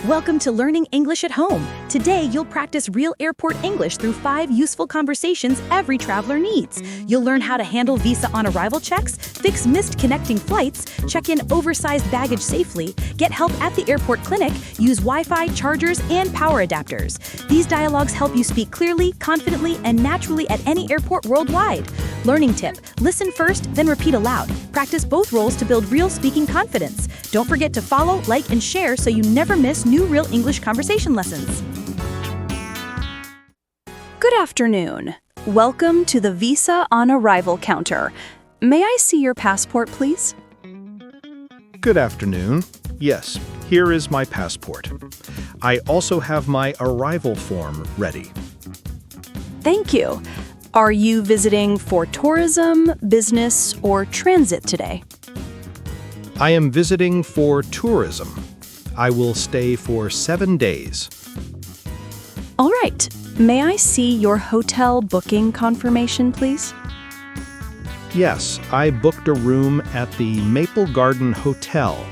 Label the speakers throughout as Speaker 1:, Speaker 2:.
Speaker 1: Welcome to Learning English at Home. Today, you'll practice real airport English through 5 useful conversations every traveler needs. You'll learn how to handle visa on arrival checks, fix missed connecting flights, check in oversized baggage safely, get help at the airport clinic, use Wi-Fi, chargers, and power adapters. These dialogues help you speak clearly, confidently, and naturally at any airport worldwide. Learning tip: listen first, then repeat aloud. Practice both roles to build real speaking confidence. Don't forget to follow, like, and share so you never miss new real English conversation lessons. Good afternoon. Welcome to the Visa on Arrival counter. May I see your passport, please?
Speaker 2: Good afternoon. Yes, here is my passport. I also have my arrival form ready.
Speaker 1: Thank you. Are you visiting for tourism, business, or transit today?
Speaker 2: I am visiting for tourism. I will stay for 7 days.
Speaker 1: All right. May I see your hotel booking confirmation, please?
Speaker 2: Yes, I booked a room at the Maple Garden Hotel.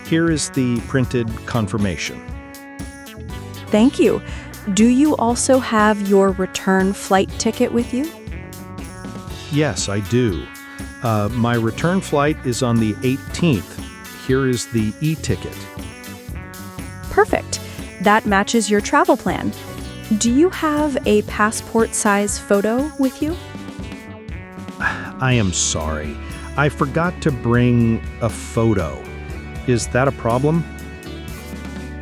Speaker 2: Here is the printed confirmation.
Speaker 1: Thank you. Do you also have your return flight ticket with you?
Speaker 2: Yes, I do. My return flight is on the 18th. Here is the e-ticket.
Speaker 1: Perfect. That matches your travel plan. Do you have a passport-size photo with you?
Speaker 2: I am sorry. I forgot to bring a photo. Is that a problem?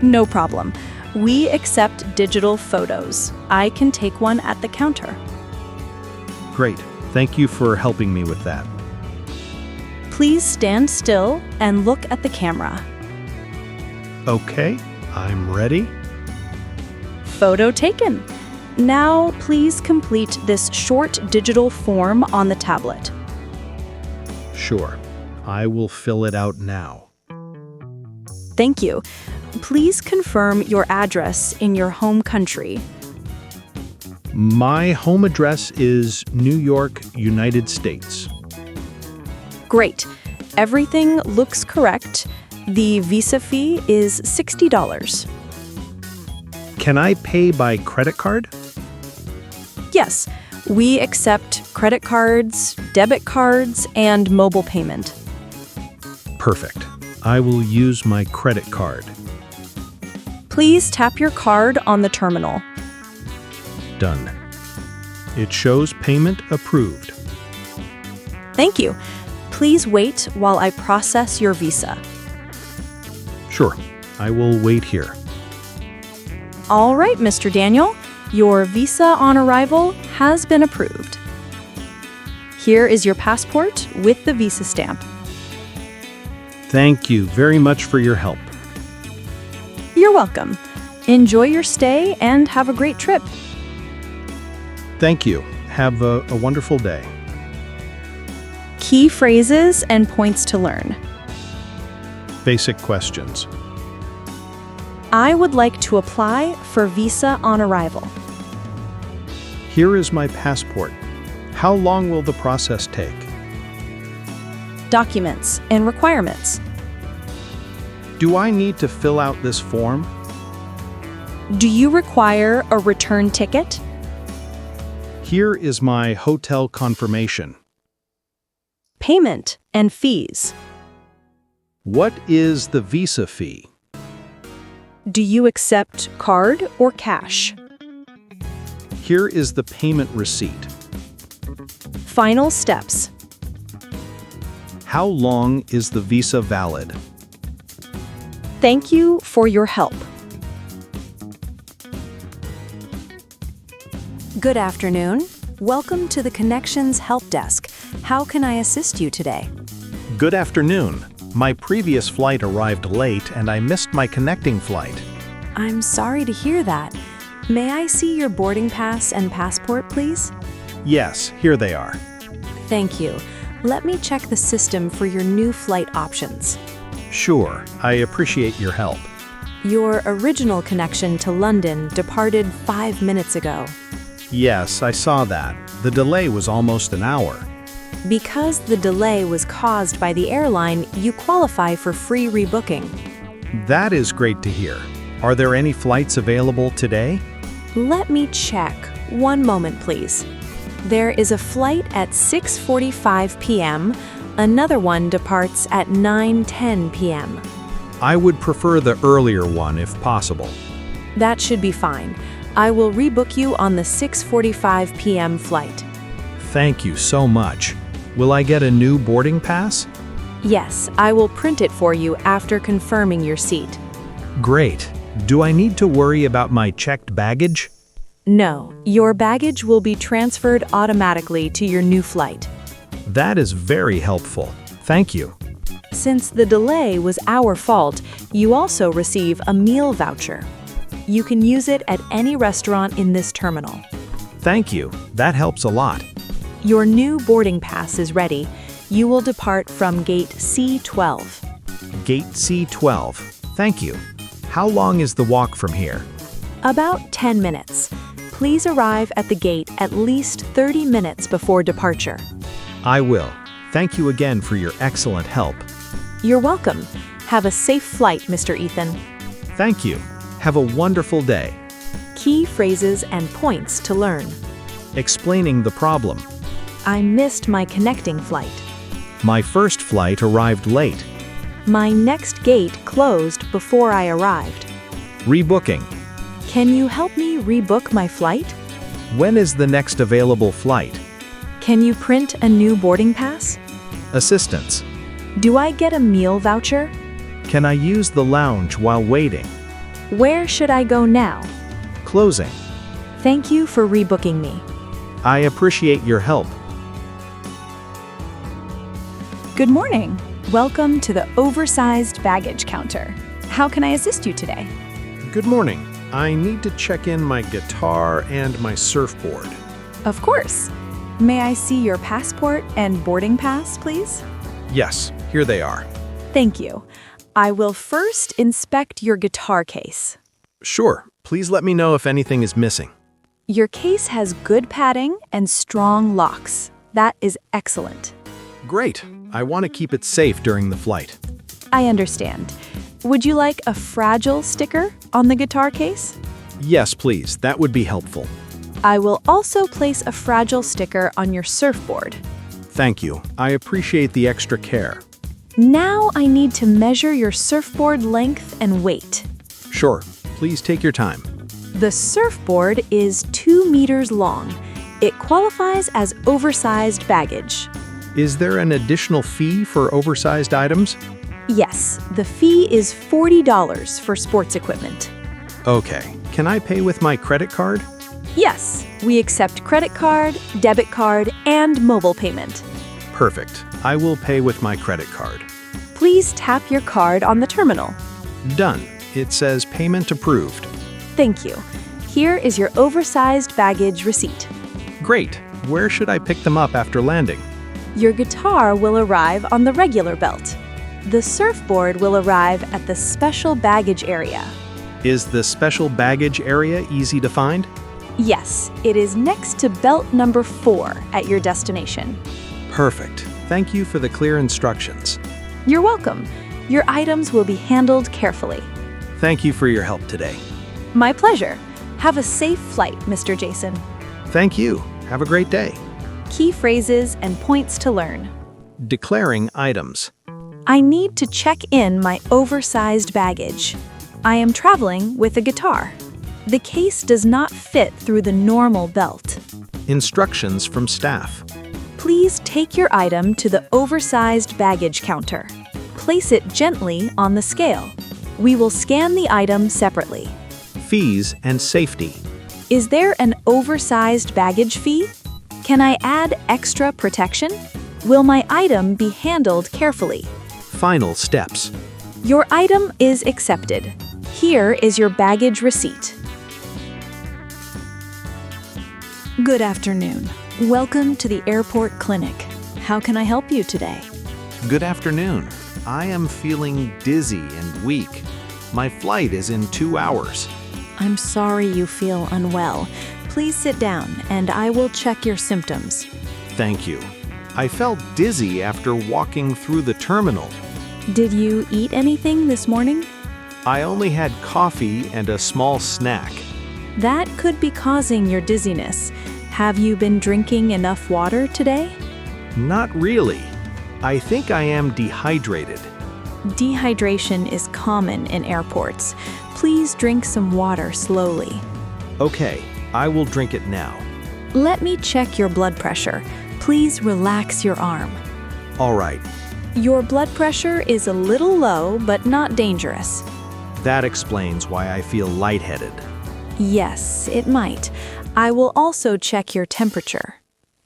Speaker 1: No problem. We accept digital photos. I can take one at the counter.
Speaker 2: Great. Thank you for helping me with that.
Speaker 1: Please stand still and look at the camera.
Speaker 2: Okay, I'm ready.
Speaker 1: Photo taken. Now, please complete this short digital form on the tablet.
Speaker 2: Sure. I will fill it out now.
Speaker 1: Thank you. Please confirm your address in your home country.
Speaker 2: My home address is New York, United States.
Speaker 1: Great. Everything looks correct. The visa fee is $60.
Speaker 2: Can I pay by credit card?
Speaker 1: Yes, we accept credit cards, debit cards, and mobile payment.
Speaker 2: Perfect. I will use my credit card.
Speaker 1: Please tap your card on the terminal.
Speaker 2: Done. It shows payment approved.
Speaker 1: Thank you. Please wait while I process your visa.
Speaker 2: Sure. I will wait here.
Speaker 1: All right, Mr. Daniel, your visa on arrival has been approved. Here is your passport with the visa stamp.
Speaker 2: Thank you very much for your help.
Speaker 1: You're welcome. Enjoy your stay and have a great trip.
Speaker 2: Thank you. Have a wonderful day.
Speaker 1: Key phrases and points to learn.
Speaker 2: Basic questions.
Speaker 1: I would like to apply for visa on arrival.
Speaker 2: Here is my passport. How long will the process take?
Speaker 1: Documents and requirements.
Speaker 2: Do I need to fill out this form?
Speaker 1: Do you require a return ticket?
Speaker 2: Here is my hotel confirmation.
Speaker 1: Payment and fees.
Speaker 2: What is the visa fee?
Speaker 1: Do you accept card or cash?
Speaker 2: Here is the payment receipt.
Speaker 1: Final steps.
Speaker 2: How long is the visa valid?
Speaker 1: Thank you for your help. Good afternoon. Welcome to the Connections Help Desk. How can I assist you today?
Speaker 2: Good afternoon. My previous flight arrived late and I missed my connecting flight.
Speaker 1: I'm sorry to hear that. May I see your boarding pass and passport, please?
Speaker 2: Yes, here they are.
Speaker 1: Thank you. Let me check the system for your new flight options.
Speaker 2: Sure, I appreciate your help.
Speaker 1: Your original connection to London departed 5 minutes ago.
Speaker 2: Yes, I saw that. The delay was almost an hour.
Speaker 1: Because the delay was caused by the airline, you qualify for free rebooking.
Speaker 2: That is great to hear. Are there any flights available today?
Speaker 3: Let me check. One moment, please. There is a flight at 6:45 p.m. Another one departs at 9:10 p.m.
Speaker 2: I would prefer the earlier one if possible.
Speaker 3: That should be fine. I will rebook you on the 6:45 p.m. flight.
Speaker 2: Thank you so much. Will I get a new boarding pass?
Speaker 3: Yes, I will print it for you after confirming your seat.
Speaker 2: Great. Do I need to worry about my checked baggage?
Speaker 3: No, your baggage will be transferred automatically to your new flight.
Speaker 2: That is very helpful. Thank you.
Speaker 3: Since the delay was our fault, you also receive a meal voucher. You can use it at any restaurant in this terminal.
Speaker 2: Thank you. That helps a lot.
Speaker 3: Your new boarding pass is ready. You will depart from gate C12.
Speaker 2: Gate C12. Thank you. How long is the walk from here?
Speaker 3: About 10 minutes. Please arrive at the gate at least 30 minutes before departure.
Speaker 2: I will. Thank you again for your excellent help.
Speaker 3: You're welcome. Have a safe flight, Mr. Ethan.
Speaker 2: Thank you. Have a wonderful day.
Speaker 3: Key phrases and points to learn.
Speaker 2: Explaining the problem.
Speaker 3: I missed my connecting flight.
Speaker 2: My first flight arrived late.
Speaker 3: My next gate closed before I arrived.
Speaker 2: Rebooking.
Speaker 3: Can you help me rebook my flight?
Speaker 2: When is the next available flight?
Speaker 3: Can you print a new boarding pass?
Speaker 2: Assistance.
Speaker 3: Do I get a meal voucher?
Speaker 2: Can I use the lounge while waiting?
Speaker 3: Where should I go now?
Speaker 2: Closing.
Speaker 3: Thank you for rebooking me.
Speaker 2: I appreciate your help.
Speaker 1: Good morning. Welcome to the Oversized baggage counter. How can I assist you today?
Speaker 2: Good morning. I need to check in my guitar and my surfboard.
Speaker 1: Of course. May I see your passport and boarding pass, please?
Speaker 2: Yes, here they are.
Speaker 1: Thank you. I will first inspect your guitar case.
Speaker 2: Sure. Please let me know if anything is missing.
Speaker 1: Your case has good padding and strong locks. That is excellent.
Speaker 2: Great. I want to keep it safe during the flight.
Speaker 1: I understand. Would you like a fragile sticker on the guitar case?
Speaker 2: Yes, please. That would be helpful.
Speaker 1: I will also place a fragile sticker on your surfboard.
Speaker 2: Thank you. I appreciate the extra care.
Speaker 1: Now I need to measure your surfboard length and weight.
Speaker 2: Sure. Please take your time.
Speaker 1: The surfboard is 2 meters long. It qualifies as oversized baggage.
Speaker 2: Is there an additional fee for oversized items?
Speaker 1: Yes, the fee is $40 for sports equipment.
Speaker 2: Okay. Can I pay with my credit card?
Speaker 1: Yes, we accept credit card, debit card, and mobile payment.
Speaker 2: Perfect. I will pay with my credit card.
Speaker 1: Please tap your card on the terminal.
Speaker 2: Done. It says payment approved.
Speaker 1: Thank you. Here is your oversized baggage receipt.
Speaker 2: Great. Where should I pick them up after landing?
Speaker 1: Your guitar will arrive on the regular belt. The surfboard will arrive at the special baggage area.
Speaker 2: Is the special baggage area easy to find?
Speaker 1: Yes, it is next to belt number 4 at your destination.
Speaker 2: Perfect. Thank you for the clear instructions.
Speaker 1: You're welcome. Your items will be handled carefully.
Speaker 2: Thank you for your help today.
Speaker 1: My pleasure. Have a safe flight, Mr. Jason.
Speaker 2: Thank you. Have a great day.
Speaker 1: Key phrases and points to learn.
Speaker 2: Declaring items.
Speaker 1: I need to check in my oversized baggage. I am traveling with a guitar. The case does not fit through the normal belt.
Speaker 2: Instructions from staff.
Speaker 1: Please take your item to the oversized baggage counter. Place it gently on the scale. We will scan the item separately.
Speaker 2: Fees and safety.
Speaker 1: Is there an oversized baggage fee? Can I add extra protection? Will my item be handled carefully?
Speaker 2: Final steps.
Speaker 1: Your item is accepted. Here is your baggage receipt. Good afternoon. Welcome to the airport clinic. How can I help you today?
Speaker 4: Good afternoon. I am feeling dizzy and weak. My flight is in 2 hours.
Speaker 3: I'm sorry you feel unwell. Please sit down and I will check your symptoms.
Speaker 4: Thank you. I felt dizzy after walking through the terminal.
Speaker 3: Did you eat anything this morning?
Speaker 4: I only had coffee and a small snack.
Speaker 3: That could be causing your dizziness. Have you been drinking enough water today?
Speaker 4: Not really. I think I am dehydrated.
Speaker 3: Dehydration is common in airports. Please drink some water slowly.
Speaker 4: Okay, I will drink it now.
Speaker 3: Let me check your blood pressure. Please relax your arm.
Speaker 4: All right,
Speaker 3: Your blood pressure is a little low, but not dangerous.
Speaker 4: that explains why I feel lightheaded.
Speaker 3: Yes, it might. I will also check your temperature.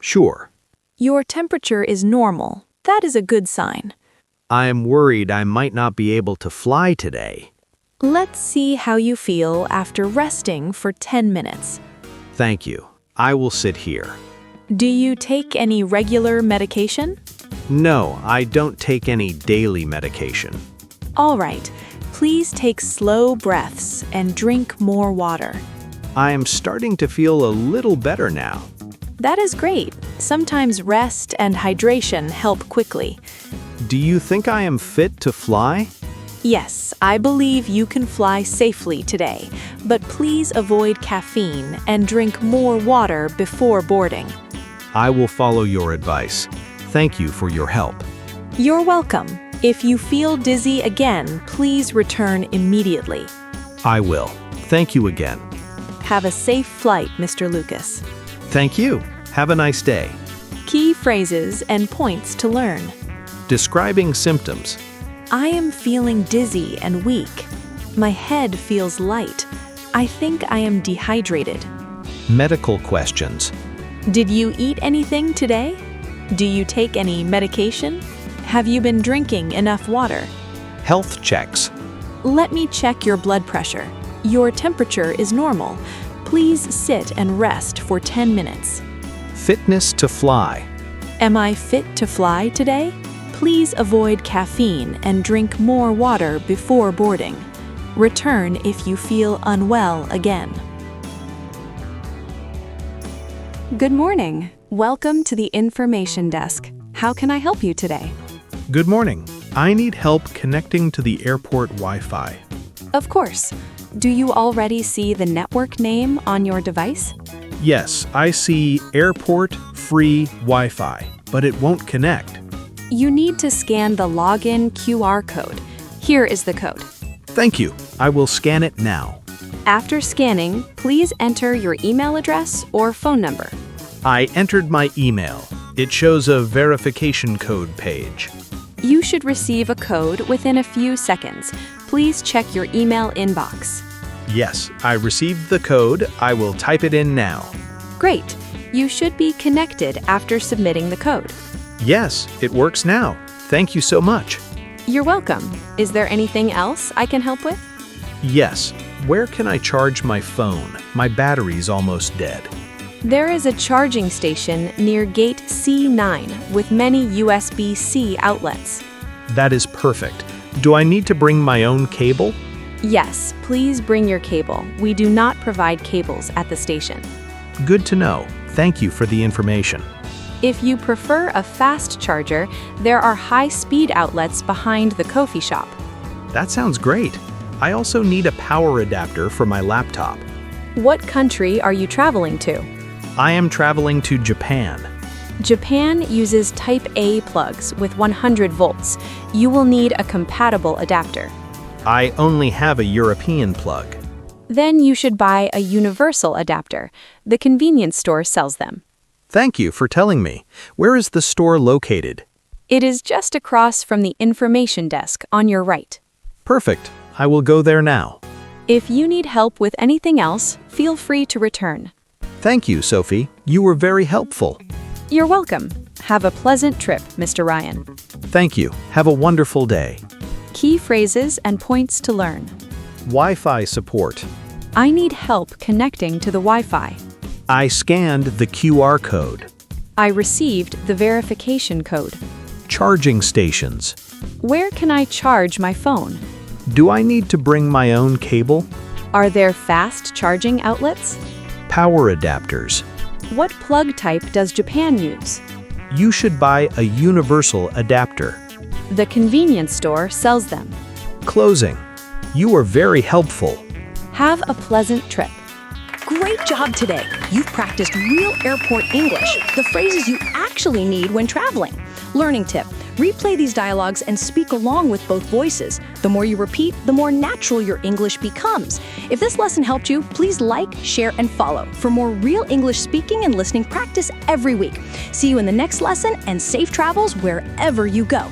Speaker 4: Sure.
Speaker 3: Your temperature is normal. That is a good sign.
Speaker 4: I am worried I might not be able to fly today.
Speaker 3: Let's see how you feel after resting for 10 minutes.
Speaker 4: Thank you. I will sit here.
Speaker 3: Do you take any regular medication?
Speaker 4: No, I don't take any daily medication.
Speaker 3: All right. Please take slow breaths and drink more water.
Speaker 4: I am starting to feel a little better now.
Speaker 3: That is great. Sometimes rest and hydration help quickly.
Speaker 4: Do you think I am fit to fly?
Speaker 3: Yes, I believe you can fly safely today, but please avoid caffeine and drink more water before boarding.
Speaker 4: I will follow your advice. Thank you for your help.
Speaker 3: You're welcome. If you feel dizzy again, please return immediately.
Speaker 4: I will. Thank you again.
Speaker 3: Have a safe flight, Mr. Lucas.
Speaker 4: Thank you. Have a nice day.
Speaker 3: Key phrases and points to learn.
Speaker 4: Describing symptoms.
Speaker 3: I am feeling dizzy and weak. My head feels light. I think I am dehydrated.
Speaker 4: Medical questions.
Speaker 3: Did you eat anything today? Do you take any medication? Have you been drinking enough water?
Speaker 4: Health checks.
Speaker 3: Let me check your blood pressure. Your temperature is normal. Please sit and rest for 10 minutes.
Speaker 4: Fitness to fly.
Speaker 3: Am I fit to fly today? Please avoid caffeine and drink more water before boarding. Return if you feel unwell again. Good morning. Welcome to the information desk. How can I help you today?
Speaker 2: Good morning. I need help connecting to the airport Wi-Fi.
Speaker 3: Of course. Do you already see the network name on your device?
Speaker 2: Yes, I see airport free Wi-Fi, but it won't connect.
Speaker 3: You need to scan the login QR code. Here is the code.
Speaker 2: Thank you. I will scan it now.
Speaker 3: After scanning, please enter your email address or phone number.
Speaker 2: I entered my email. It shows a verification code page.
Speaker 3: You should receive a code within a few seconds. Please check your email inbox.
Speaker 2: Yes, I received the code. I will type it in now.
Speaker 3: Great. You should be connected after submitting the code.
Speaker 2: Yes, it works now. Thank you so much.
Speaker 3: You're welcome. Is there anything else I can help with?
Speaker 2: Yes, where can I charge my phone? My battery's almost dead.
Speaker 3: There is a charging station near gate C9 with many USB-C outlets.
Speaker 2: That is perfect. Do I need to bring my own cable?
Speaker 3: Yes, please bring your cable. We do not provide cables at the station.
Speaker 2: Good to know. Thank you for the information.
Speaker 3: If you prefer a fast charger, there are high-speed outlets behind the coffee shop.
Speaker 2: That sounds great. I also need a power adapter for my laptop.
Speaker 3: What country are you traveling to?
Speaker 2: I am traveling to Japan.
Speaker 3: Japan uses Type A plugs with 100 volts. You will need a compatible adapter.
Speaker 2: I only have a European plug.
Speaker 3: Then you should buy a universal adapter. The convenience store sells them.
Speaker 2: Thank you for telling me. Where is the store located?
Speaker 3: It is just across from the information desk on your right.
Speaker 2: Perfect. I will go there now.
Speaker 3: If you need help with anything else, feel free to return.
Speaker 2: Thank you, Sophie. You were very helpful.
Speaker 3: You're welcome. Have a pleasant trip, Mr. Ryan.
Speaker 2: Thank you. Have a wonderful day.
Speaker 3: Key phrases and points to learn.
Speaker 2: Wi-Fi support.
Speaker 3: I need help connecting to the Wi-Fi.
Speaker 2: I scanned the QR code.
Speaker 3: I received the verification code.
Speaker 2: Charging stations.
Speaker 3: Where can I charge my phone?
Speaker 2: Do I need to bring my own cable?
Speaker 3: Are there fast charging outlets?
Speaker 2: Power adapters.
Speaker 3: What plug type does Japan use?
Speaker 2: You should buy a universal adapter.
Speaker 3: The convenience store sells them.
Speaker 2: Closing. You were very helpful.
Speaker 3: Have a pleasant trip.
Speaker 1: Great job today! You've practiced real airport English, the phrases you actually need when traveling. Learning tip: replay these dialogues and speak along with both voices. The more you repeat, the more natural your English becomes. If this lesson helped you, please like, share, and follow for more real English speaking and listening practice every week. See you in the next lesson, and safe travels wherever you go.